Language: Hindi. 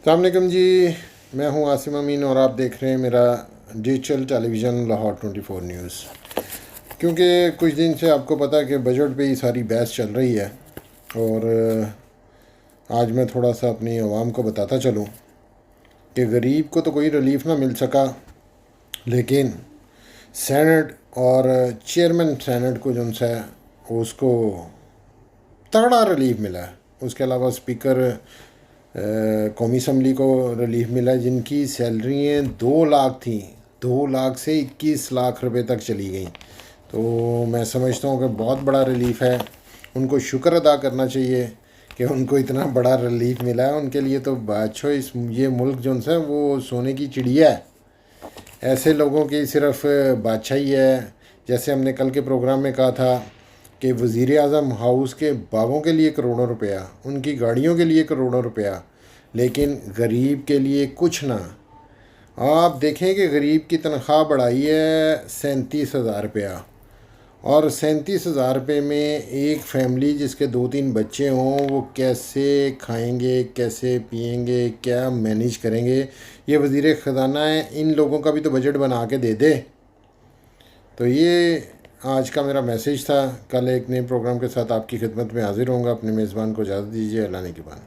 अस्सलाम वालेकुम जी। मैं हूं आसिम अमीन और आप देख रहे हैं मेरा डिजिटल टेलीविज़न लाहौर 24 न्यूज़। क्योंकि कुछ दिन से आपको पता है कि बजट पे ही सारी बहस चल रही है और आज मैं थोड़ा सा अपनी आवाम को बताता चलूं कि गरीब को तो कोई रिलीफ ना मिल सका, लेकिन सेनेट और चेयरमैन सेनेट को जो है उसको तगड़ा रिलीफ मिला है। उसके अलावा स्पीकर कौमी असम्बली को रिलीफ मिला, जिनकी सैलरियाँ 2 लाख थी, 2 लाख से 21 लाख रुपए तक चली गई। तो मैं समझता हूँ कि बहुत बड़ा रिलीफ है। उनको शुक्र अदा करना चाहिए कि उनको इतना बड़ा रिलीफ मिला है। उनके लिए तो बादशाह ये मुल्क जो है वो सोने की चिड़िया है। ऐसे लोगों की सिर्फ बादशाही है। जैसे हमने कल के प्रोग्राम में कहा था कि वज़ीर आज़म हाउस के बागों के लिए करोड़ों रुपया, उनकी गाड़ियों के लिए करोड़ों रुपया, लेकिन गरीब के लिए कुछ ना। आप देखें कि गरीब की तनख्वाह बढ़ाई है 37,000 रुपया, और 37,000 रुपये में एक फैमिली जिसके 2-3 बच्चे हों वो कैसे खाएंगे, कैसे पिएंगे, क्या मैनेज करेंगे। ये वज़ीर ख़जाना है, इन लोगों का भी तो बजट बना के दे दे। तो ये आज का मेरा मैसेज था। कल एक नए प्रोग्राम के साथ आपकी खिदमत में हाजिर होऊंगा। अपने मेज़बान को इजाज़त दीजिए। अल्लाह ने के बाद।